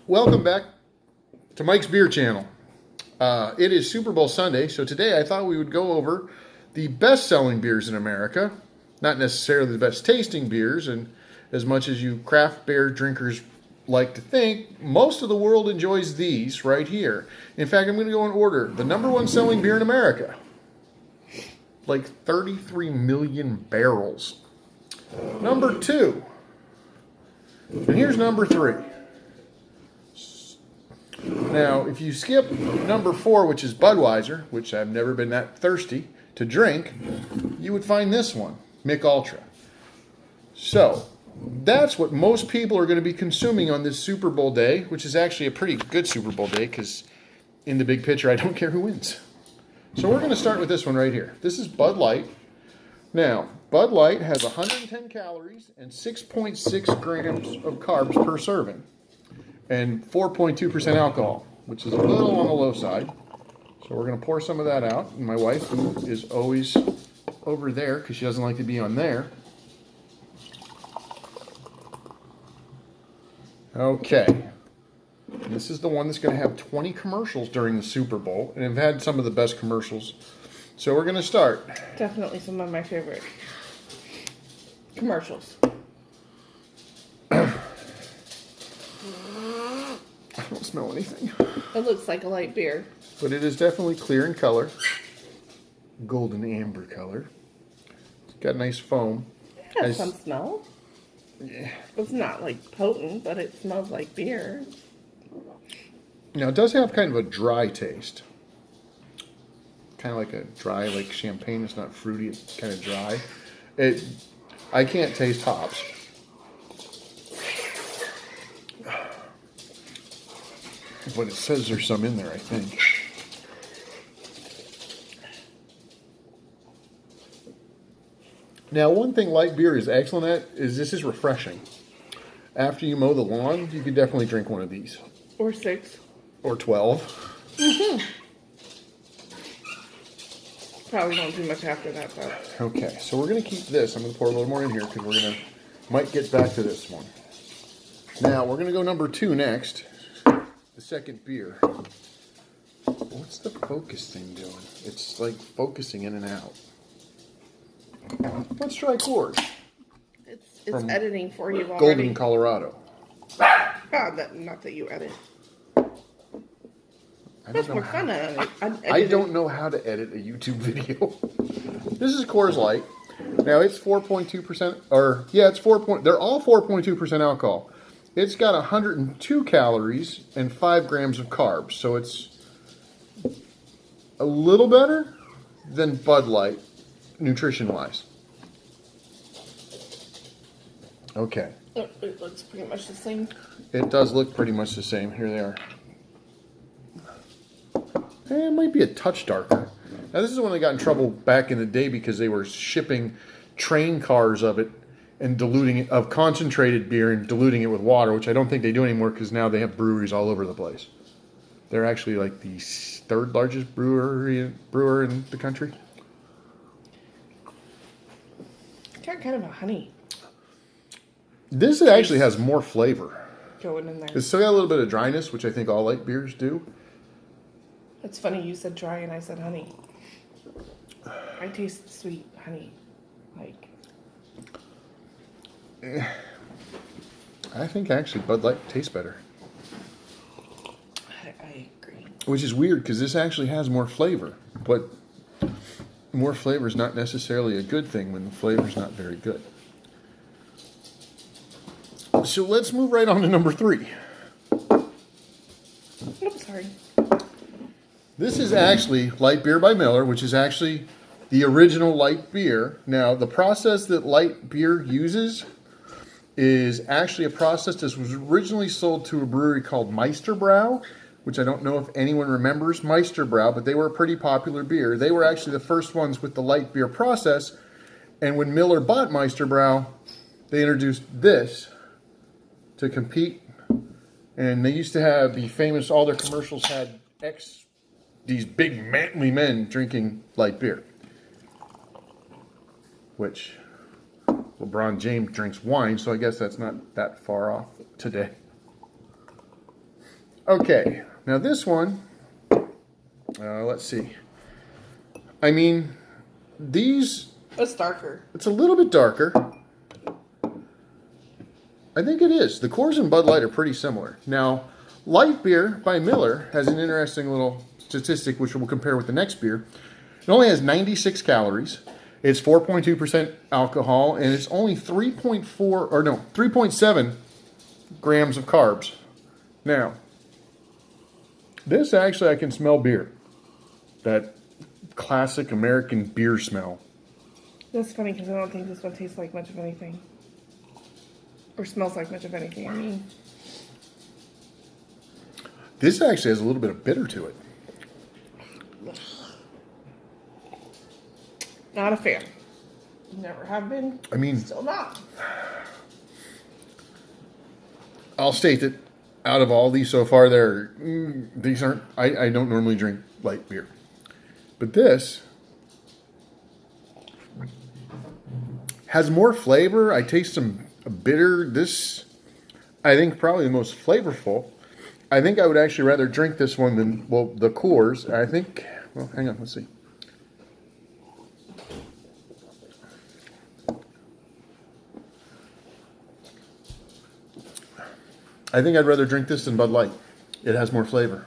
Welcome back to Mike's Beer Channel. It is Super Bowl Sunday, so today I thought we would go over the best-selling beers in America. Not necessarily the best tasting beers, and as much as you craft beer drinkers like to think, most of the world enjoys these right here. In fact, I'm going to go in order. The number one selling beer in America, like 33 million barrels. Number two, and here's number three. Now, if you skip number 4, which is Budweiser, which I've never been that thirsty to drink, you would find this one, Michelob Ultra. So, that's what most people are going to be consuming on this Super Bowl day, which is actually a pretty good Super Bowl day, because in the big picture, I don't care who wins. So we're going to start with this one right here. This is Bud Light. Now, Bud Light has 110 calories and 6.6 grams of carbs per serving, and 4.2% alcohol, which is a little on the low side. So we're going to pour some of that out. And my wife, who is always over there because she doesn't like to be on there. Okay. And this is the one that's going to have 20 commercials during the Super Bowl. And I've had some of the best commercials. So we're going to start. Definitely some of my favorite commercials. I don't smell anything. It looks like a light beer. But it is definitely clear in color. Golden amber color. It's got nice foam. It has some smell. Yeah. It's not like potent, but it smells like beer. Now it does have kind of a dry taste. Kind of like a dry, like champagne. It's not fruity, it's kind of dry. I can't taste hops. But it says there's some in there, I think. Now, one thing light beer is excellent at is this is refreshing. After you mow the lawn, you could definitely drink one of these. Or 6. Or 12. Mm-hmm. Probably won't do much after that, though. Okay, so we're going to keep this. I'm going to pour a little more in here because might get back to this one. Now, we're going to go number 2 next. The second beer. What's the focus thing doing? It's like focusing in and out. Let's try Coors. It's editing for you already. Golden, Colorado. Not that you edit. That's more fun to edit. I don't know how to edit a YouTube video. This is Coors Light. Now it's 4.2%, or yeah, it's 4. They're all 4.2% alcohol. It's got 102 calories and 5 grams of carbs, so it's a little better than Bud Light, nutrition-wise. Okay. It looks pretty much the same. It does look pretty much the same. Here they are. It might be a touch darker. Now, this is when they got in trouble back in the day because they were shipping train cars of it and diluting it, of concentrated beer and diluting it with water, which I don't think they do anymore because now they have breweries all over the place. They're actually like the 3rd largest brewer in the country. It's got kind of a honey. This actually has more flavor. Going in there. It's still got a little bit of dryness, which I think all light beers do. It's funny you said dry and I said honey. I taste sweet honey. Like. I think actually Bud Light tastes better. I agree. Which is weird because this actually has more flavor. But more flavor is not necessarily a good thing when the flavor is not very good. So let's move right on to number 3. Oops, sorry. This is actually light beer by Miller, which is actually the original light beer. Now, the process that light beer uses is actually a process that was originally sold to a brewery called Meisterbrau, which I don't know if anyone remembers Meisterbrau, but they were a pretty popular beer. They were actually the first ones with the light beer process, and when Miller bought Meisterbrau, they introduced this to compete, and they used to have the famous, all their commercials had these big manly men drinking light beer, which LeBron James drinks wine, so I guess that's not that far off today. Okay, now this one, let's see. I mean, these... It's darker. It's a little bit darker. I think it is. The Coors and Bud Light are pretty similar. Now, Light beer by Miller has an interesting little statistic which we'll compare with the next beer. It only has 96 calories. It's 4.2% alcohol, and it's only 3.7 grams of carbs. Now, this actually I can smell beer. That classic American beer smell. That's funny because I don't think this one tastes like much of anything. Or smells like much of anything, I mean. This actually has a little bit of bitter to it. Not a fan. Never have been. I mean, still not. I'll state that out of all these so far, these aren't. I don't normally drink light beer, but this has more flavor. I taste some bitter. This, I think, probably the most flavorful. I think I would actually rather drink this one than, well, the Coors. I think. Well, hang on. Let's see. I think I'd rather drink this than Bud Light. It has more flavor.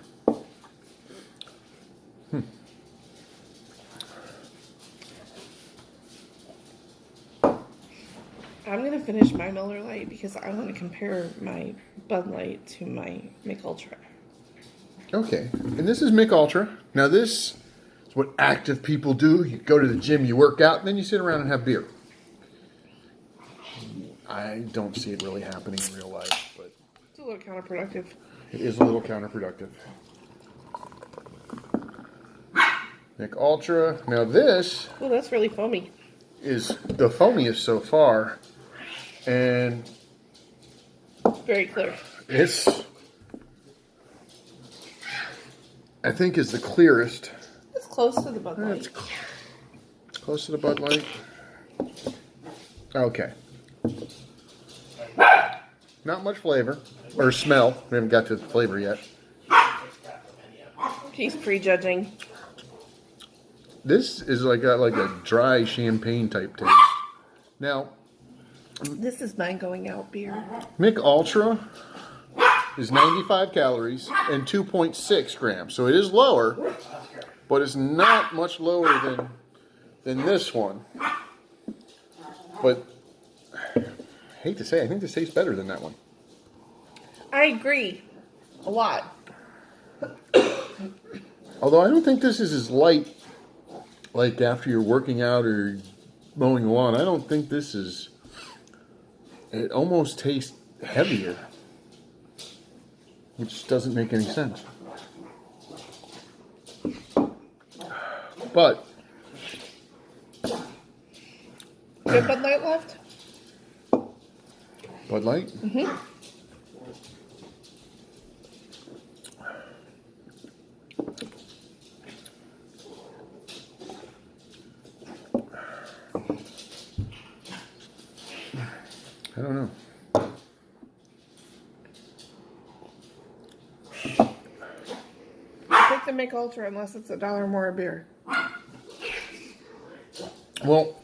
I'm going to finish my Miller Lite because I want to compare my Bud Light to my Michelob Ultra. Okay, and this is Michelob Ultra. Now this is what active people do. You go to the gym, you work out, and then you sit around and have beer. I don't see it really happening in real life, but It's a little counterproductive. it is a little counterproductive. Michelob Ultra. Now this Oh, that's really foamy. is the foamiest so far, and Very clear. it's, I think, is the clearest. It's close to the Bud Light. It's close to the Bud Light. Okay. Not much flavor or smell. We haven't got to the flavor yet. He's prejudging. This is like a dry champagne type taste. Now, This is mine going out beer. Michelob Ultra is 95 calories and 2.6 grams. So it is lower, but it's not much lower than this one. But I hate to say, I think this tastes better than that one. I agree. A lot. Although I don't think this is as light, like after you're working out or mowing the lawn. I don't think this is, it almost tastes heavier, which doesn't make any sense. But Good Bud Light left? Bud Light? Mm-hmm. I don't know. Take the Michelob Ultra unless it's $1 more a beer. Well,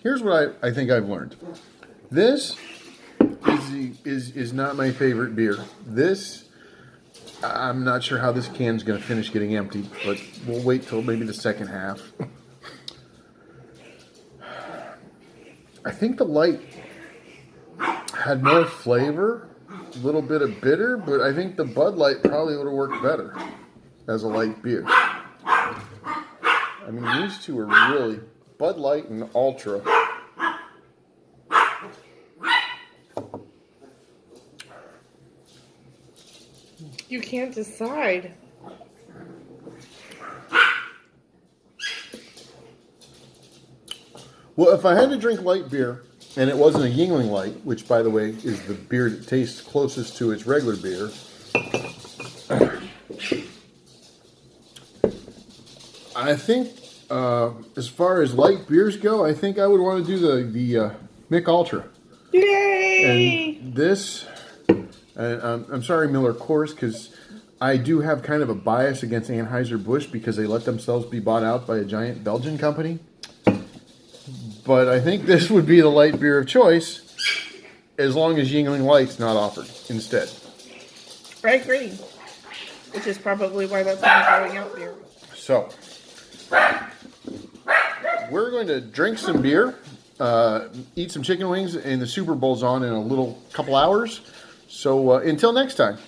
here's what I think I've learned. This is not my favorite beer. This, I'm not sure how this can's going to finish getting emptied, but we'll wait till maybe the second half. I think the Light had more flavor, a little bit of bitter, but I think the Bud Light probably would have worked better as a light beer. I mean, these two are really, Bud Light and Ultra. You can't decide. Well, if I had to drink light beer, and it wasn't a Yingling Light, which, by the way, is the beer that tastes closest to its regular beer, I think, as far as light beers go, I think I would want to do the Michelob Ultra. Yay! And this, And I'm sorry, Miller Coors, because I do have kind of a bias against Anheuser-Busch because they let themselves be bought out by a giant Belgian company. But I think this would be the light beer of choice as long as Yingling Light's not offered instead. I agree. Which is probably why that's my going out beer. So, we're going to drink some beer, eat some chicken wings, and the Super Bowl's on in a couple hours. So, until next time.